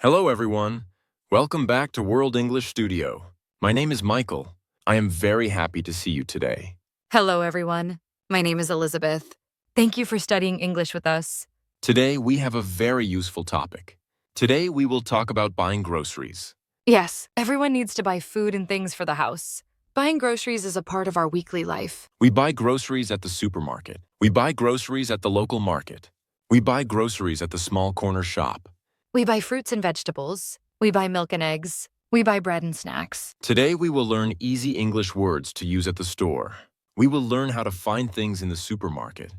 Hello, everyone. Welcome back to World English Studio. My name is Michael. I am very happy to see you today. Hello, everyone. My name is Elizabeth. Thank you for studying English with us. Today, we have a very useful topic. Today, we will talk about buying groceries. Yes, everyone needs to buy food and things for the house. Buying groceries is a part of our weekly life. We buy groceries at the supermarket. We buy groceries at the local market. We buy groceries at the small corner shop. We buy fruits and vegetables. We buy milk and eggs. We buy bread and snacks. Today, we will learn easy English words to use at the store. We will learn how to find things in the supermarket.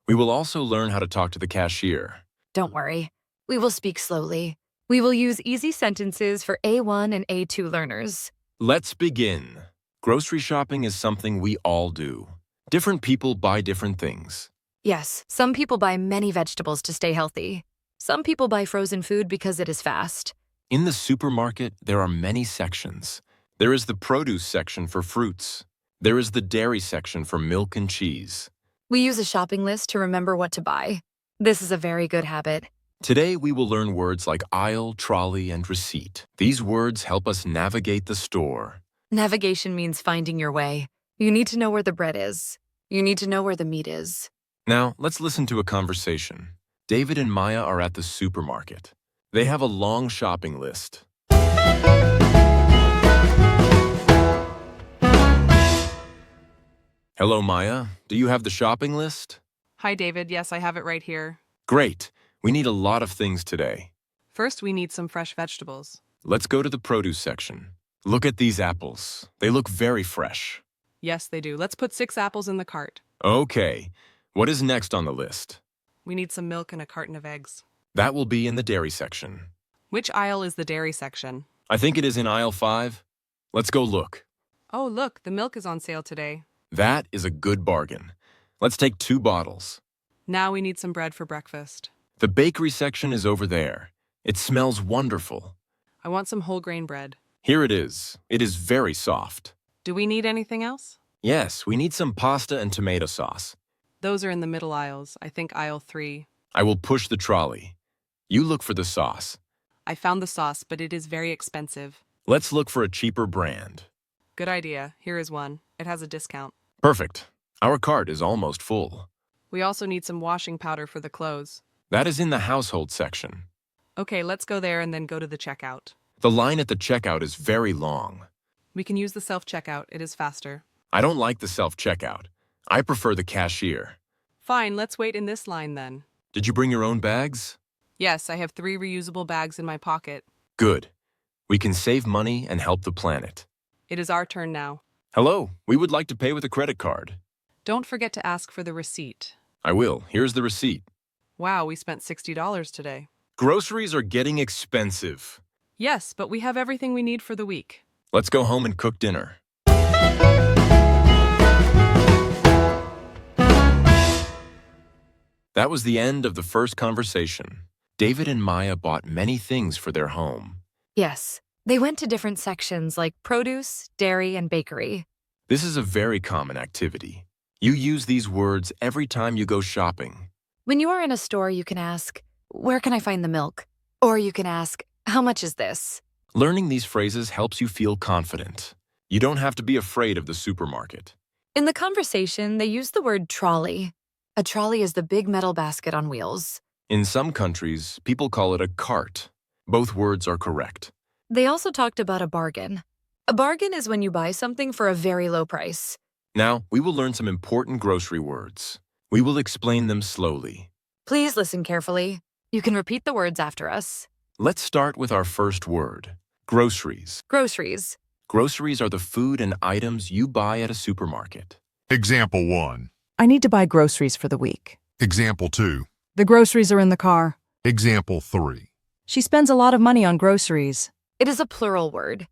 We will also learn how to talk to the cashier. Don't worry. We will speak slowly. We will use easy sentences for A1 and A2 learners. Let's begin. Grocery shopping is something we all do. Different people buy different things. Yes, some people buy many vegetables to stay healthy. Some people buy frozen food because it is fast. In the supermarket, there are many sections. There is the produce section for fruits. There is the dairy section for milk and cheese. We use a shopping list to remember what to buy. This is a very good habit. Today, we will learn words like aisle, trolley, and receipt. These words help us navigate the store. Navigation means finding your way. You need to know where the bread is. You need to know where the meat is. Now, let's listen to a conversation. David and Maya are at the supermarket. They have a long shopping list. Hello, Maya. Do you have the shopping list? Hi, David. Yes, I have it right here. Great. We need a lot of things today. First, we need some fresh vegetables. Let's go to the produce section. Look at these apples. They look very fresh. Yes, they do. Let's put 6 apples in the cart. Okay. What is next on the list? We need some milk and a carton of eggs. That will be in the dairy section. Which aisle is the dairy section? I think it is in aisle 5. Let's go look. Oh, look, the milk is on sale today. That is a good bargain. Let's take 2 bottles. Now we need some bread for breakfast. The bakery section is over there. It smells wonderful. I want some whole grain bread. Here it is. It is very soft. Do we need anything else? Yes, we need some pasta and tomato sauce. Those are in the middle aisles. I think aisle 3. I will push the trolley. You look for the sauce. I found the sauce, but it is very expensive. Let's look for a cheaper brand. Good idea. Here is one. It has a discount. Perfect. Our cart is almost full. We also need some washing powder for the clothes. That is in the household section. Okay, let's go there and then go to the checkout. The line at the checkout is very long. We can use the self-checkout. It is faster. I don't like the self-checkout. I prefer the cashier. Fine, let's wait in this line then. Did you bring your own bags? Yes, I have 3 reusable bags in my pocket. Good. We can save money and help the planet. It is our turn now. Hello, we would like to pay with a credit card. Don't forget to ask for the receipt. I will. Here's the receipt. Wow, we spent $60 today. Groceries are getting expensive. Yes, but we have everything we need for the week. Let's go home and cook dinner. That was the end of the first conversation. David and Maya bought many things for their home. Yes, they went to different sections like produce, dairy, and bakery. This is a very common activity. You use these words every time you go shopping. When you are in a store, you can ask, "Where can I find the milk?" Or you can ask, "How much is this?" Learning these phrases helps you feel confident. You don't have to be afraid of the supermarket. In the conversation, they used the word trolley. A trolley is the big metal basket on wheels. In some countries, people call it a cart. Both words are correct. They also talked about a bargain. A bargain is when you buy something for a very low price. Now, we will learn some important grocery words. We will explain them slowly. Please listen carefully. You can repeat the words after us. Let's start with our first word, groceries. Groceries. Groceries are the food and items you buy at a supermarket. Example 1. I need to buy groceries for the week. Example 2. The groceries are in the car. Example 3. She spends a lot of money on groceries. It is a plural word.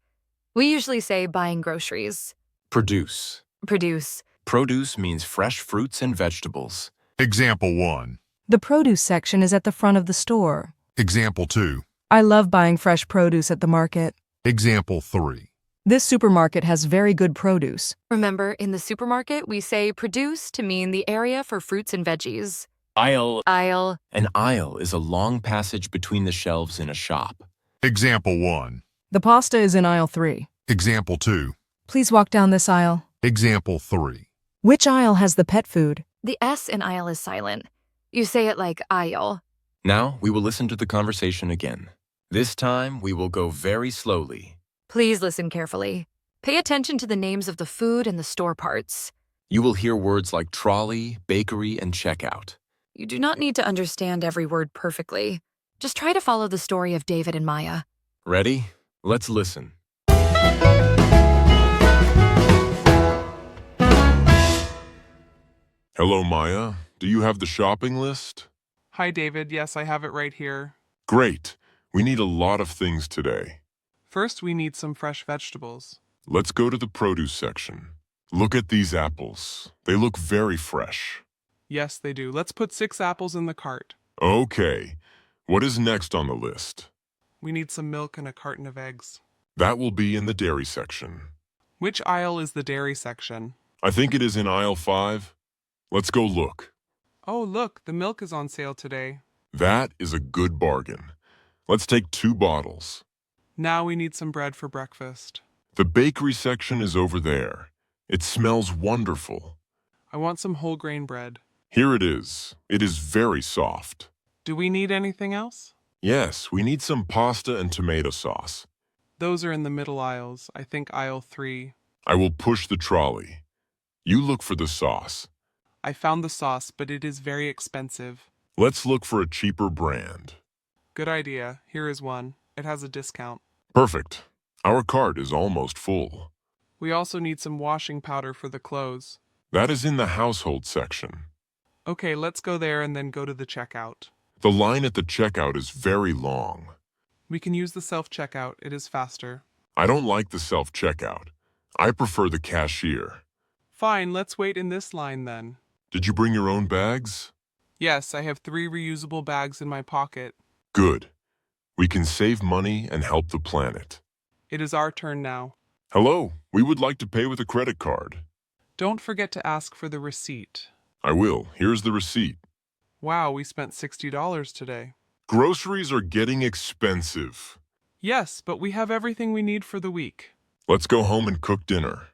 We usually say buying groceries. Produce. Produce. Produce means fresh fruits and vegetables. Example 1. The produce section is at the front of the store. Example 2. I love buying fresh produce at the market. Example 3. This supermarket has very good produce. Remember, in the supermarket, we say produce to mean the area for fruits and veggies. Aisle. Aisle. An aisle is a long passage between the shelves in a shop. Example 1. The pasta is in aisle 3. Example 2. Please walk down this aisle. Example 3. Which aisle has the pet food? The S in aisle is silent. You say it like aisle. Now we will listen to the conversation again. This time we will go very slowly. Please listen carefully. Pay attention to the names of the food and the store parts. You will hear words like trolley, bakery, and checkout. You do not need to understand every word perfectly. Just try to follow the story of David and Maya. Ready? Let's listen. Hello, Maya. Do you have the shopping list? Hi, David. Yes, I have it right here. Great. We need a lot of things today. First, we need some fresh vegetables. Let's go to the produce section. Look at these apples. They look very fresh. Yes, they do. Let's put 6 apples in the cart. Okay. What is next on the list? We need some milk and a carton of eggs. That will be in the dairy section. Which aisle is the dairy section? I think it is in aisle 5. Let's go look. Oh, look, the milk is on sale today. That is a good bargain. Let's take 2 bottles. Now we need some bread for breakfast. The bakery section is over there. It smells wonderful. I want some whole grain bread. Here it is. It is very soft. Do we need anything else? Yes, we need some pasta and tomato sauce. Those are in the middle aisles. I think aisle 3. I will push the trolley. You look for the sauce. I found the sauce, but it is very expensive. Let's look for a cheaper brand. Good idea. Here is one. It has a discount. Perfect. Our cart is almost full. We also need some washing powder for the clothes. That is in the household section. Okay, let's go there and then go to the checkout. The line at the checkout is very long. We can use the self-checkout. It is faster. I don't like the self-checkout. I prefer the cashier. Fine, let's wait in this line then. Did you bring your own bags? Yes, I have 3 reusable bags in my pocket. Good. We can save money and help the planet. It is our turn now. Hello, we would like to pay with a credit card. Don't forget to ask for the receipt. I will. Here's the receipt. Wow, we spent $60 today. Groceries are getting expensive. Yes, but we have everything we need for the week. Let's go home and cook dinner.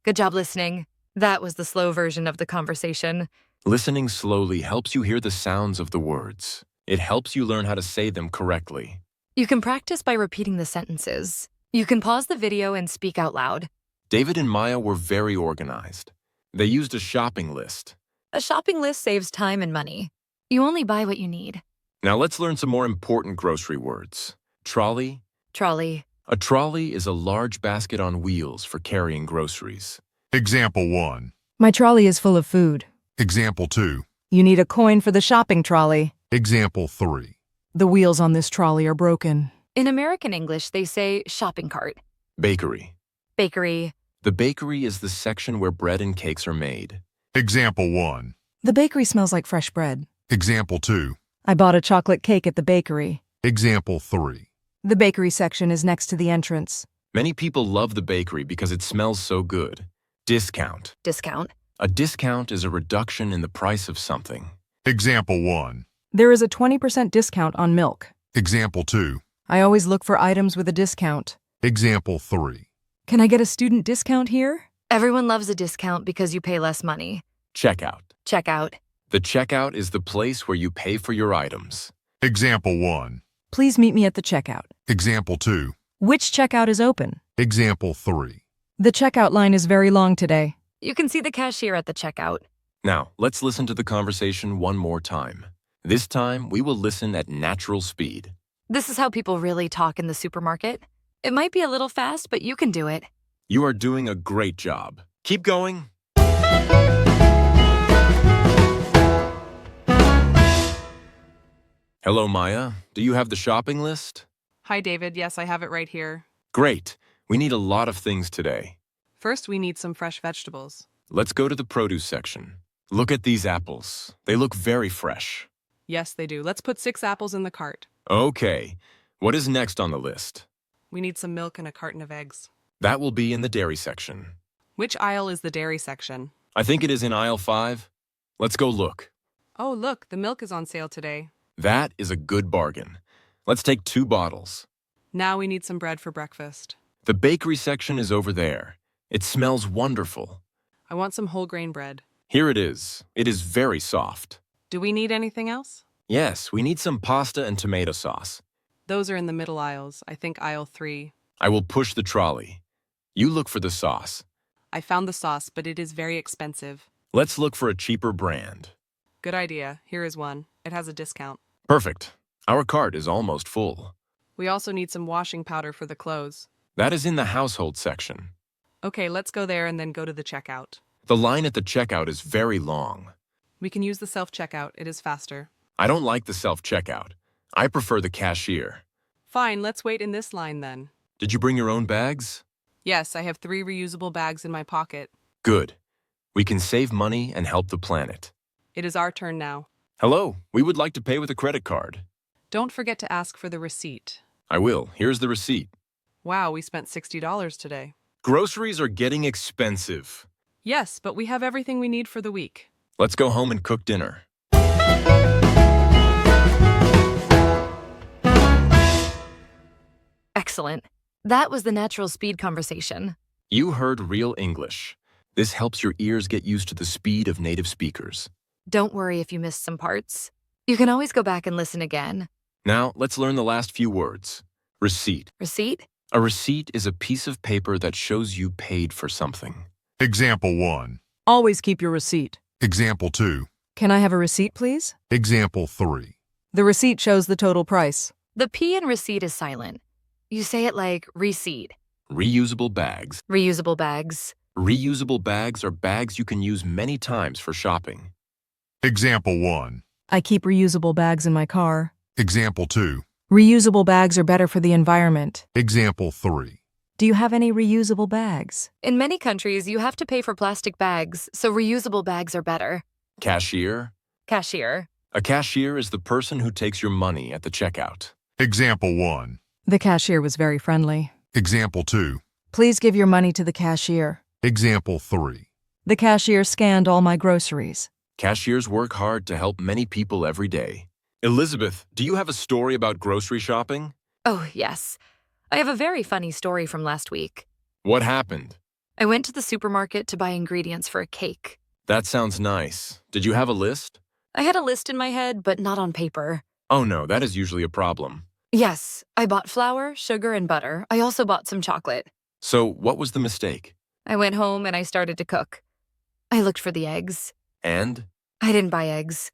Good job listening. That was the slow version of the conversation. Listening slowly helps you hear the sounds of the words. It helps you learn how to say them correctly. You can practice by repeating the sentences. You can pause the video and speak out loud. David and Maya were very organized. They used a shopping list. A shopping list saves time and money. You only buy what you need. Now let's learn some more important grocery words. Trolley. Trolley. A trolley is a large basket on wheels for carrying groceries. Example 1. My trolley is full of food. Example 2. You need a coin for the shopping trolley. Example 3. The wheels on this trolley are broken. In American English, they say shopping cart. Bakery. Bakery. The bakery is the section where bread and cakes are made. Example 1. The bakery smells like fresh bread. Example 2. I bought a chocolate cake at the bakery. Example 3. The bakery section is next to the entrance. Many people love the bakery because it smells so good. Discount. Discount. A discount is a reduction in the price of something. Example 1. There is a 20% discount on milk. Example 2. I always look for items with a discount. Example 3. Can I get a student discount here? Everyone loves a discount because you pay less money. Checkout. Checkout. The checkout is the place where you pay for your items. Example 1. Please meet me at the checkout. Example 2. Which checkout is open? Example 3. The checkout line is very long today. You can see the cashier at the checkout. Now, let's listen to the conversation one more time. This time, we will listen at natural speed. This is how people really talk in the supermarket. It might be a little fast, but you can do it. You are doing a great job. Keep going. Hello, Maya. Do you have the shopping list? Hi, David. Yes, I have it right here. Great. We need a lot of things today. First, we need some fresh vegetables. Let's go to the produce section. Look at these apples. They look very fresh. Yes, they do. Let's put 6 apples in the cart. Okay. What is next on the list? We need some milk and a carton of eggs. That will be in the dairy section. Which aisle is the dairy section? I think it is in aisle 5. Let's go look. Oh, look, the milk is on sale today. That is a good bargain. Let's take 2 bottles. Now we need some bread for breakfast. The bakery section is over there. It smells wonderful. I want some whole grain bread. Here it is. It is very soft. Do we need anything else? Yes, we need some pasta and tomato sauce. Those are in the middle aisles. I think aisle 3. I will push the trolley. You look for the sauce. I found the sauce, but it is very expensive. Let's look for a cheaper brand. Good idea. Here is one. It has a discount. Perfect. Our cart is almost full. We also need some washing powder for the clothes. That is in the household section. Okay, let's go there and then go to the checkout. The line at the checkout is very long. We can use the self-checkout. It is faster. I don't like the self-checkout. I prefer the cashier. Fine, let's wait in this line then. Did you bring your own bags? Yes, I have 3 reusable bags in my pocket. Good. We can save money and help the planet. It is our turn now. Hello, we would like to pay with a credit card. Don't forget to ask for the receipt. I will. Here's the receipt. Wow, we spent $60 today. Groceries are getting expensive. Yes, but we have everything we need for the week. Let's go home and cook dinner. Excellent. That was the natural speed conversation. You heard real English. This helps your ears get used to the speed of native speakers. Don't worry if you missed some parts. You can always go back and listen again. Now, let's learn the last few words. Receipt. Receipt? A receipt is a piece of paper that shows you paid for something. Example 1. Always keep your receipt. Example 2. Can I have a receipt, please? Example 3. The receipt shows the total price. The P in receipt is silent. You say it like receipt. Reusable bags. Reusable bags. Reusable bags are bags you can use many times for shopping. Example 1. I keep reusable bags in my car. Example 2. Reusable bags are better for the environment. Example 3. Do you have any reusable bags? In many countries, you have to pay for plastic bags, so reusable bags are better. Cashier. Cashier. A cashier is the person who takes your money at the checkout. Example 1. The cashier was very friendly. Example 2. Please give your money to the cashier. Example 3. The cashier scanned all my groceries. Cashiers work hard to help many people every day. Elizabeth, do you have a story about grocery shopping? Oh, yes. I have a very funny story from last week. What happened? I went to the supermarket to buy ingredients for a cake. That sounds nice. Did you have a list? I had a list in my head, but not on paper. Oh no, that is usually a problem. Yes, I bought flour, sugar, and butter. I also bought some chocolate. So, what was the mistake? I went home and I started to cook. I looked for the eggs. And? I didn't buy eggs.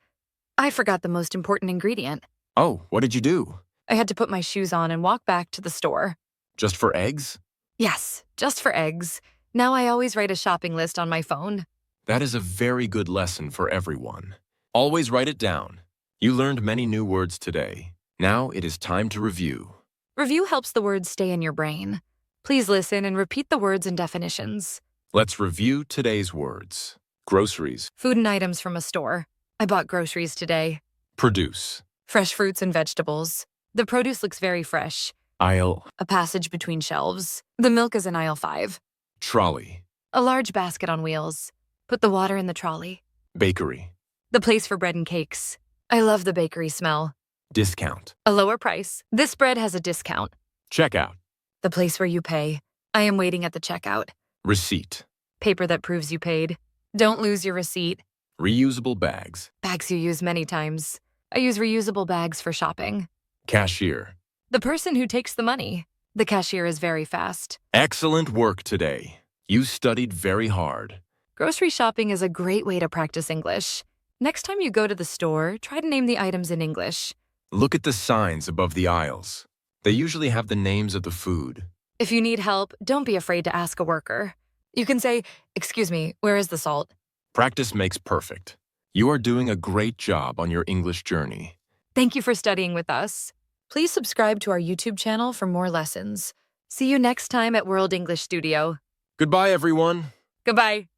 I forgot the most important ingredient. Oh, what did you do? I had to put my shoes on and walk back to the store. Just for eggs? Yes, just for eggs. Now I always write a shopping list on my phone. That is a very good lesson for everyone. Always write it down. You learned many new words today. Now it is time to review. Review helps the words stay in your brain. Please listen and repeat the words and definitions. Let's review today's words. Groceries. Food and items from a store. I bought groceries today. Produce. Fresh fruits and vegetables. The produce looks very fresh. Aisle. A passage between shelves. The milk is in aisle 5. Trolley. A large basket on wheels. Put the water in the trolley. Bakery. The place for bread and cakes. I love the bakery smell. Discount. A lower price. This bread has a discount. Checkout. The place where you pay. I am waiting at the checkout. Receipt. Paper that proves you paid. Don't lose your receipt. Reusable bags. Bags you use many times. I use reusable bags for shopping. Cashier. The person who takes the money. The cashier is very fast. Excellent work today. You studied very hard. Grocery shopping is a great way to practice English. Next time you go to the store, try to name the items in English. Look at the signs above the aisles. They usually have the names of the food. If you need help, don't be afraid to ask a worker. You can say, "Excuse me, where is the salt?" Practice makes perfect. You are doing a great job on your English journey. Thank you for studying with us. Please subscribe to our YouTube channel for more lessons. See you next time at World English Studio. Goodbye, everyone. Goodbye.